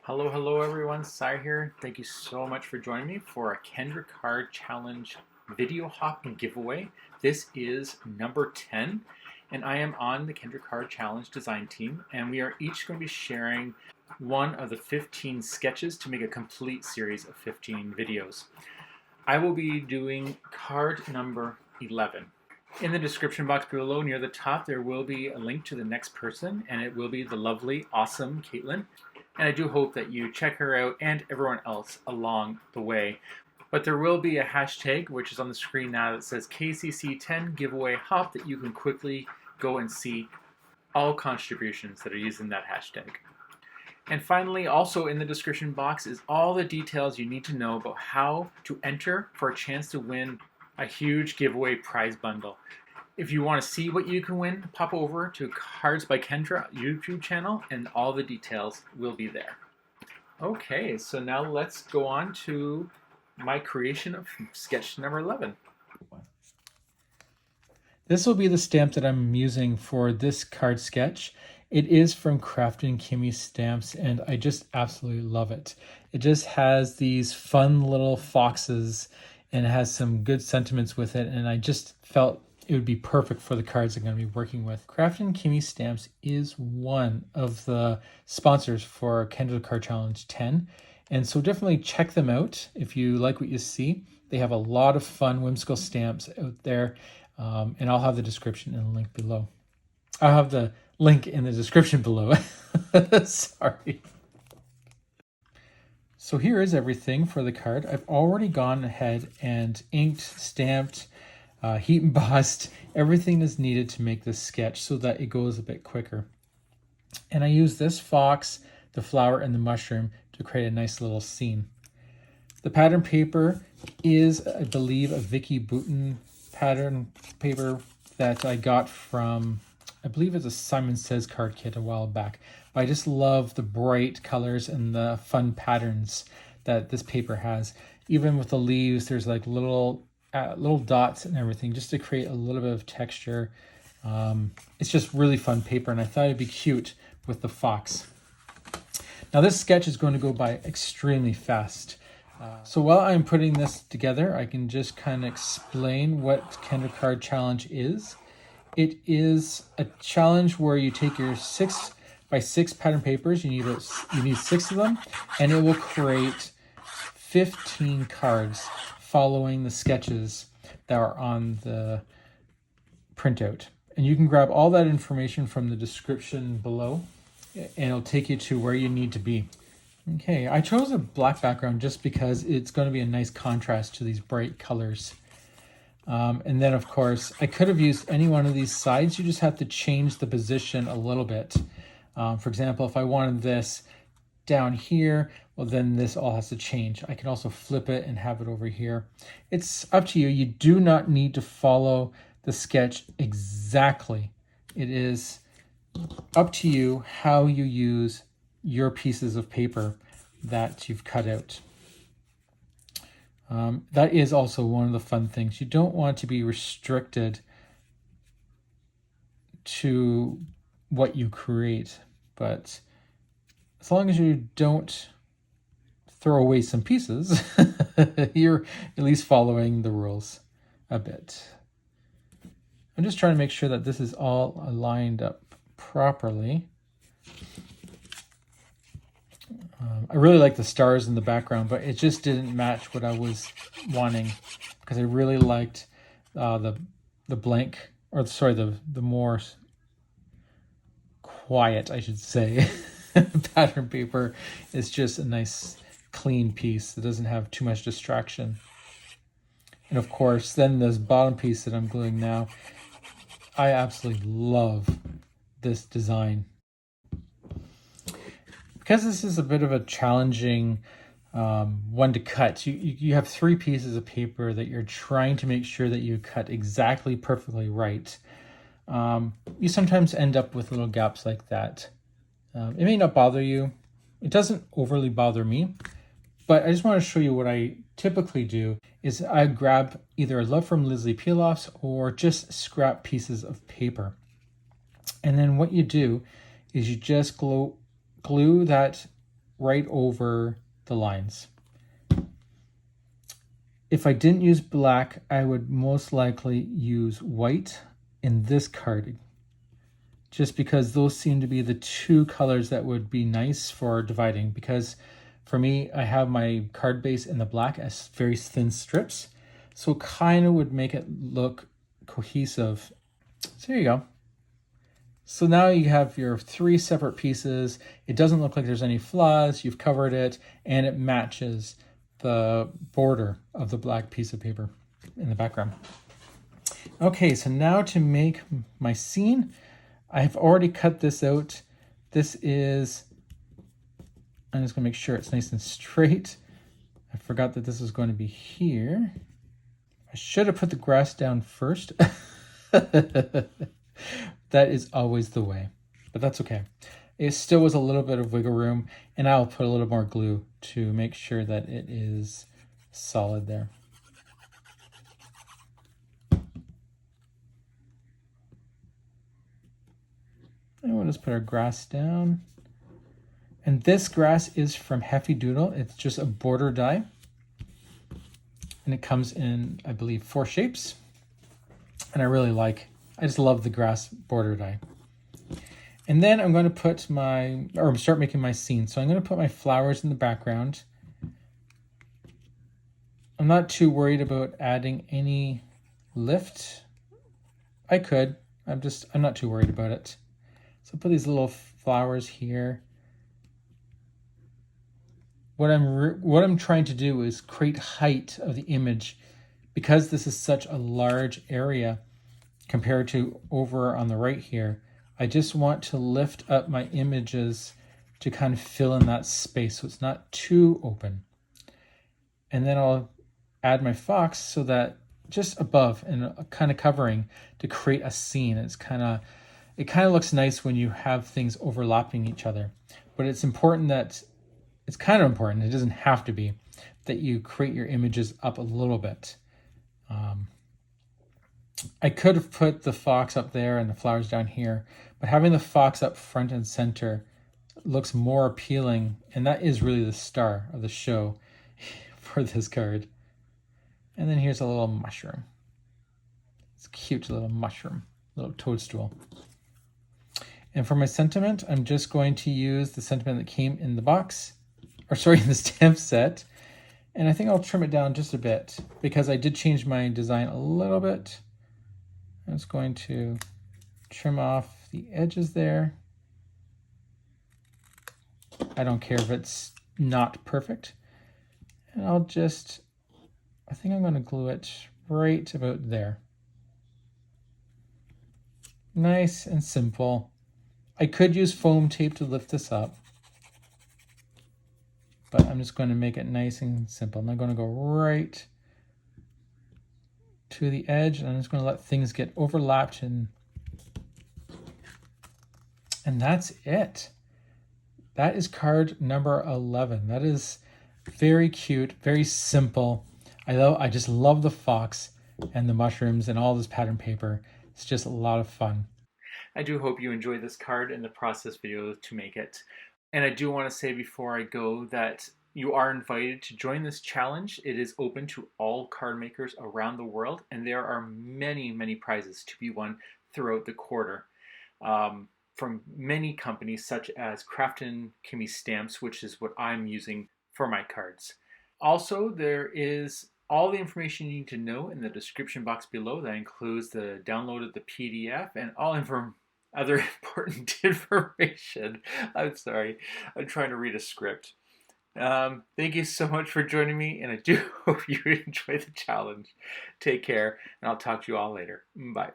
Hello everyone, Sai here. Thank you so much for joining me for a Kendra Card Challenge video hop and giveaway. This is number 10, and I am on the Kendra Card Challenge design team, and we are each going to be sharing one of the 15 sketches to make a complete series of 15 videos. I will be doing card number 11. In the description box below near the top, there will be a link to the next person, and it will be the lovely, awesome Caitlin. And I do hope that you check her out and everyone else along the way. But there will be a hashtag, which is on the screen now, that says KCC10 giveaway hop, that you can quickly go and see all contributions that are using that hashtag. And finally, also in the description box is all the details you need to know about how to enter for a chance to win a huge giveaway prize bundle. If you want to see what you can win, pop over to Cards by Kendra YouTube channel and all the details will be there. Okay, so now let's go on to my creation of sketch number 11. This will be the stamp that I'm using for this card sketch. It is from Kraftin Kimmie stamps, and I just absolutely love it. It just has these fun little foxes and it has some good sentiments with it, and I just felt it would be perfect for the cards I'm going to be working with. Kraftin Kimmie Stamps is one of the sponsors for Kendra Card Challenge 10. And so definitely check them out if you like what you see. They have a lot of fun, whimsical stamps out there. And I'll have the description and the link below. I'll have the link in the description below. Sorry. So here is everything for the card. I've already gone ahead and inked, stamped, heat embossed everything that's needed to make this sketch so that it goes a bit quicker. And I use this fox, the flower, and the mushroom to create a nice little scene. The pattern paper is, I believe, a Vicki Boutin pattern paper that I got from, I believe it's a Simon Says card kit a while back. But I just love the bright colors and the fun patterns that this paper has. Even with the leaves, there's like little dots and everything just to create a little bit of texture. It's just really fun paper, and I thought it'd be cute with the fox. Now this sketch is going to go by extremely fast. So while I'm putting this together, I can just kind of explain what Kendra Card Challenge is. It is a challenge where you take your 6x6 pattern papers, you need 6 of them, and it will create 15 cards following the sketches that are on the printout. And you can grab all that information from the description below, and it'll take you to where you need to be. Okay, I chose a black background just because it's going to be a nice contrast to these bright colors. And then, of course, I could have used any one of these sides. You just have to change the position a little bit. For example, if I wanted this down here, well, then this all has to change. I can also flip it and have it over here. It's up to you. You do not need to follow the sketch exactly. It is up to you how you use your pieces of paper that you've cut out. That is also one of the fun things. You don't want to be restricted to what you create, but as long as you don't throw away some pieces, you're at least following the rules a bit. I'm just trying to make sure that this is all lined up properly. I really like the stars in the background, but it just didn't match what I was wanting because I really liked the blank, or sorry, the more quiet, I should say, pattern paper. Is just a nice clean piece that doesn't have too much distraction. And of course, then this bottom piece that I'm gluing now, I absolutely love this design. Because this is a bit of a challenging one to cut, you have 3 pieces of paper that you're trying to make sure that you cut exactly perfectly right. You sometimes end up with little gaps like that. It may not bother you. It doesn't overly bother me, but I just want to show you what I typically do is I grab either a Love from Lizzly peel-offs or just scrap pieces of paper. And then what you do is you just glue that right over the lines. If I didn't use black, I would most likely use white in this card, just because those seem to be the two colors that would be nice for dividing. Because for me, I have my card base in the black as very thin strips, so it kind of would make it look cohesive. So there you go. So now you have your 3 separate pieces. It doesn't look like there's any flaws. You've covered it, and it matches the border of the black piece of paper in the background. Okay, so now to make my scene, I've already cut this out. This is, I'm just gonna make sure it's nice and straight. I forgot that this was going to be here. I should have put the grass down first. That is always the way, but that's okay. It still was a little bit of wiggle room, and I'll put a little more glue to make sure that it is solid there. And we'll just put our grass down. And this grass is from Heffy Doodle. It's just a border die. And it comes in, I believe, 4 shapes. And I just love the grass border die. And then I'm going to put start making my scene. So I'm going to put my flowers in the background. I'm not too worried about adding any lift. I could, I'm not too worried about it. So I'll put these little flowers here. What I'm trying to do is create height of the image, because this is such a large area compared to over on the right here. I just want to lift up my images to kind of fill in that space so it's not too open. And then I'll add my fox so that just above and kind of covering to create a scene. It kind of looks nice when you have things overlapping each other. But it's important that, it's kind of important, it doesn't have to be, that you create your images up a little bit. I could have put the fox up there and the flowers down here, but having the fox up front and center looks more appealing, and that is really the star of the show for this card. And then here's a little mushroom. It's a cute little mushroom, little toadstool. And for my sentiment, I'm just going to use the sentiment that came in the box, in the stamp set. And I think I'll trim it down just a bit because I did change my design a little bit. I'm just going to trim off the edges there. I don't care if it's not perfect. And I think I'm going to glue it right about there. Nice and simple. I could use foam tape to lift this up, but I'm just going to make it nice and simple. I'm going to go right to the edge, and I'm just going to let things get overlapped, and that's it. That is card number 11. That is very cute, very simple. I just love the fox and the mushrooms and all this pattern paper. It's just a lot of fun. I do hope you enjoyed this card and the process video to make it. And I do want to say before I go that you are invited to join this challenge. It is open to all card makers around the world, and there are many, many prizes to be won throughout the quarter from many companies such as Kraftin, Kimmie stamps, which is what I'm using for my cards. Also, there is all the information you need to know in the description box below. That includes the download of the PDF and all other important information. I'm sorry, I'm trying to read a script. Thank you so much for joining me, and I do hope you enjoy the challenge. Take care, and I'll talk to you all later. Bye.